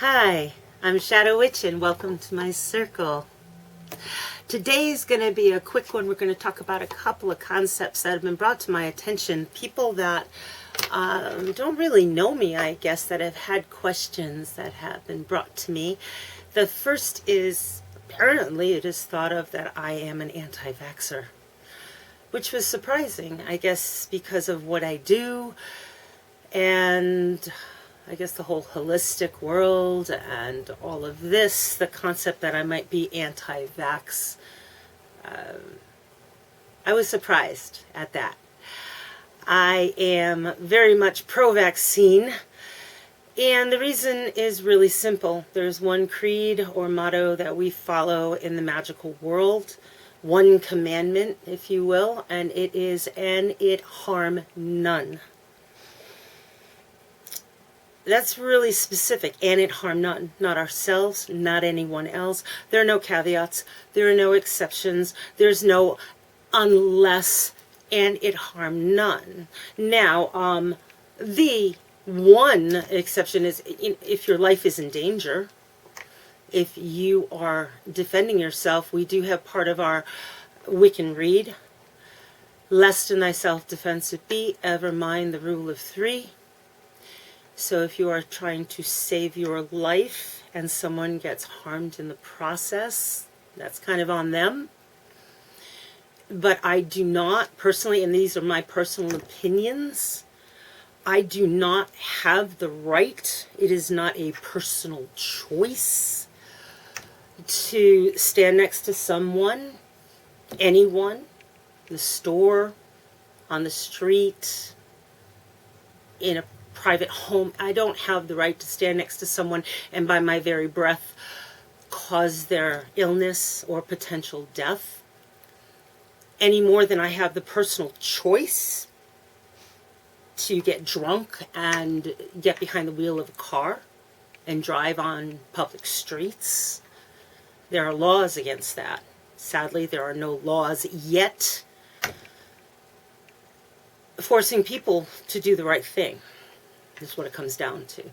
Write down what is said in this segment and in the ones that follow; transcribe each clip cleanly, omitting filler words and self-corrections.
Hi, I'm Shadow Witch and welcome to my circle. Today's going to be a quick one. We're going to talk about a couple of concepts that have been brought to my attention. People that don't really know me, I guess, that have had questions that have been brought to me. The first is, apparently it is thought of that I am an anti-vaxxer, which was surprising, I guess, because of what I do and I guess the whole holistic world and all of this, the concept that I might be anti-vax. I was surprised at that. I am very much pro-vaccine, and the reason is really simple. There's one creed or motto that we follow in the magical world, one commandment, if you will, and it is, and it harm none. That's really specific, and it harm none. Not ourselves, not anyone else. There are no caveats. There are no exceptions. There's no unless, and it harm none. Now, the one exception is if your life is in danger, if you are defending yourself. We do have part of our Wiccan read, lest in thyself defense it be, ever mind the rule of three. So if you are trying to save your life and someone gets harmed in the process, that's kind of on them. But I do not personally, and these are my personal opinions, I do not have the right, it is not a personal choice, to stand next to someone, anyone, the store, on the street, in a private home. I don't have the right to stand next to someone and by my very breath cause their illness or potential death, any more than I have the personal choice to get drunk and get behind the wheel of a car and drive on public streets. There are laws against that. Sadly, there are no laws yet forcing people to do the right thing. Is what it comes down to.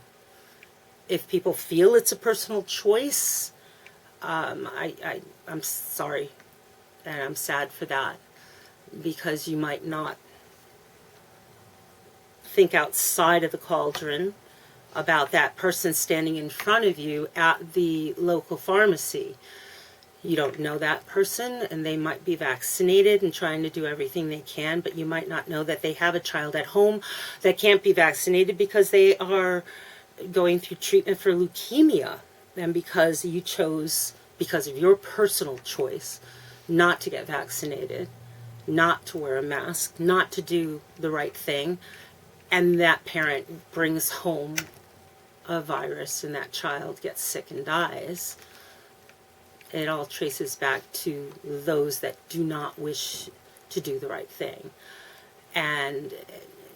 If people feel it's a personal choice, I'm sorry, and I'm sad for that, because you might not think outside of the cauldron about that person standing in front of you at the local pharmacy. You don't know that person, and they might be vaccinated and trying to do everything they can, but you might not know that they have a child at home that can't be vaccinated because they are going through treatment for leukemia, and because you chose, because of your personal choice, not to get vaccinated, not to wear a mask, not to do the right thing, and that parent brings home a virus and that child gets sick and dies. It all traces back to those that do not wish to do the right thing. And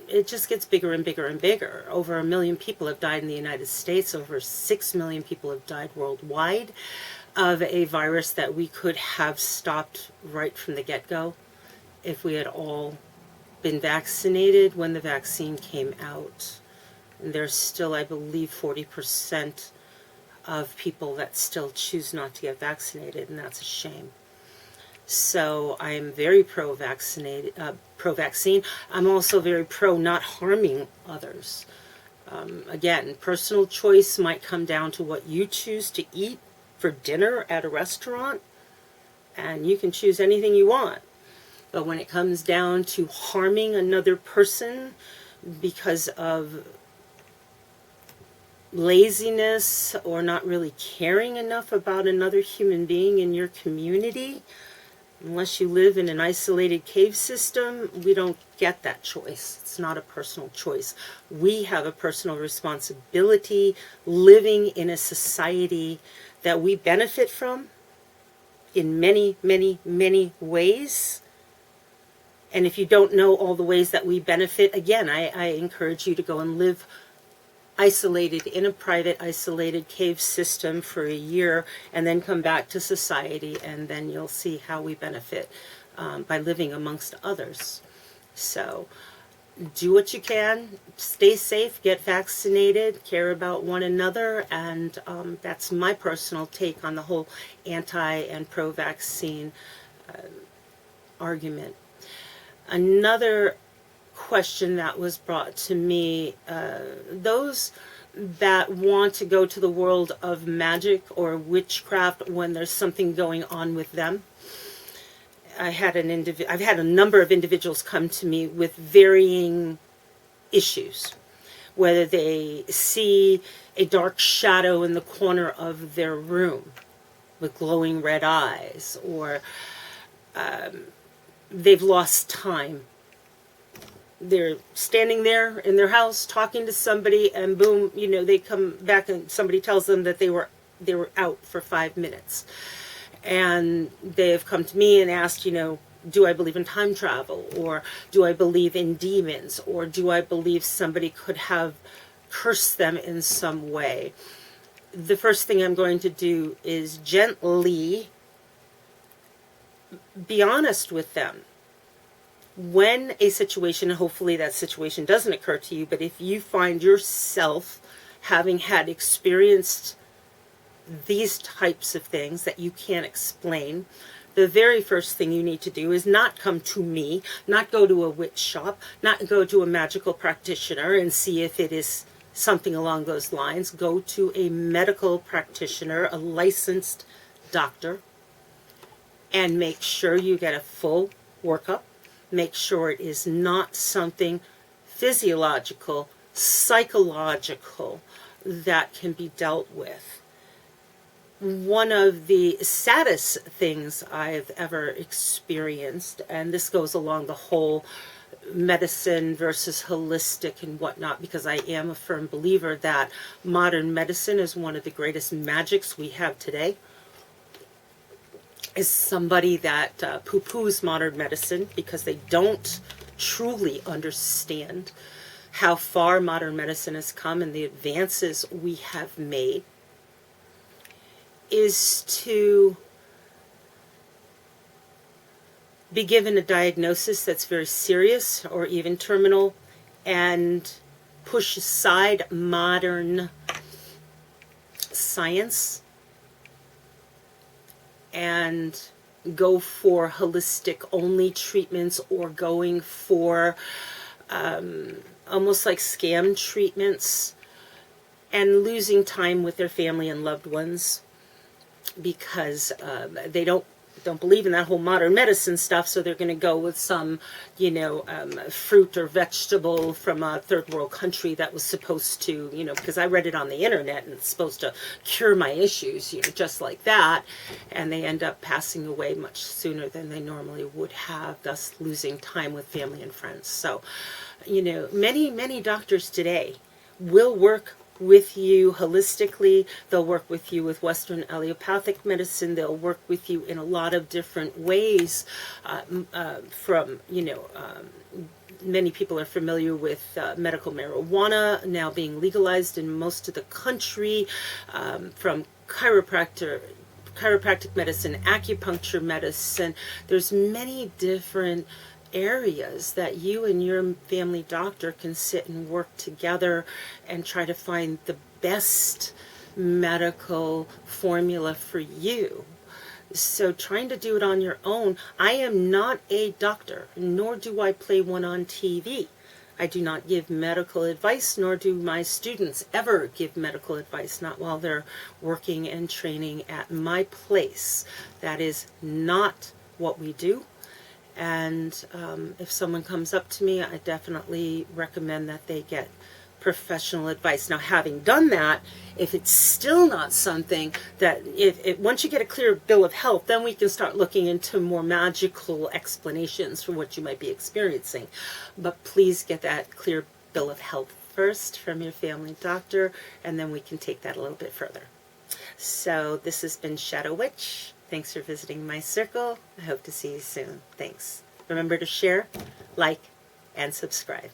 it just gets bigger and bigger and bigger. Over 1 million people have died in the United States. Over 6 million people have died worldwide of a virus that we could have stopped right from the get-go if we had all been vaccinated when the vaccine came out. And there's still, I believe, 40% of people that still choose not to get vaccinated, and that's a shame. So I am very pro-vaccine. I'm also very pro not harming others. Again, personal choice might come down to what you choose to eat for dinner at a restaurant, and you can choose anything you want. But when it comes down to harming another person because of laziness or not really caring enough about another human being in your community, unless you live in an isolated cave system, we don't get that choice. It's not a personal choice. We have a personal responsibility living in a society that we benefit from in many, many, many ways. And if you don't know all the ways that we benefit, again, I encourage you to go and live isolated in a private isolated cave system for a year and then come back to society, and then you'll see how we benefit by living amongst others. So do what you can, stay safe, get vaccinated, care about one another, and that's my personal take on the whole anti and pro-vaccine argument. Another question that was brought to me, those that want to go to the world of magic or witchcraft when there's something going on with them. I've had a number of individuals come to me with varying issues, whether they see a dark shadow in the corner of their room with glowing red eyes, or they've lost time. They're standing there in their house talking to somebody, and boom, they come back and somebody tells them that they were out for 5 minutes. And they have come to me and asked, do I believe in time travel? Or do I believe in demons? Or do I believe somebody could have cursed them in some way? The first thing I'm going to do is gently be honest with them. When a situation, and hopefully that situation doesn't occur to you, but if you find yourself having had experienced these types of things that you can't explain, the very first thing you need to do is not come to me, not go to a witch shop, not go to a magical practitioner and see if it is something along those lines. Go to a medical practitioner, a licensed doctor, and make sure you get a full workup. Make sure it is not something physiological, psychological that can be dealt with. One of the saddest things I've ever experienced, and this goes along the whole medicine versus holistic and whatnot, because I am a firm believer that modern medicine is one of the greatest magics we have today, is somebody that poo-poos modern medicine because they don't truly understand how far modern medicine has come and the advances we have made, is to be given a diagnosis that's very serious or even terminal and push aside modern science and go for holistic only treatments, or going for almost like scam treatments, and losing time with their family and loved ones because they don't believe in that whole modern medicine stuff, so they're going to go with some, fruit or vegetable from a third world country that was supposed to, because I read it on the internet and it's supposed to cure my issues, just like that, and they end up passing away much sooner than they normally would have, thus losing time with family and friends. So, many doctors today will work with you holistically. They'll work with you with Western allopathic medicine. They'll work with you in a lot of different ways. Many people are familiar with medical marijuana now being legalized in most of the country, from chiropractic medicine, acupuncture medicine. There's many different areas that you and your family doctor can sit and work together and try to find the best medical formula for you. So trying to do it on your own, I am not a doctor, nor do I play one on TV. I do not give medical advice, nor do my students ever give medical advice, not while they're working and training at my place. That is not what we do. And if someone comes up to me, I definitely recommend that they get professional advice. Now, having done that, if it's still not something that, once you get a clear bill of health, then we can start looking into more magical explanations for what you might be experiencing. But please get that clear bill of health first from your family doctor, and then we can take that a little bit further. So this has been Shadow Witch. Thanks for visiting my circle. I hope to see you soon. Thanks. Remember to share, like, and subscribe.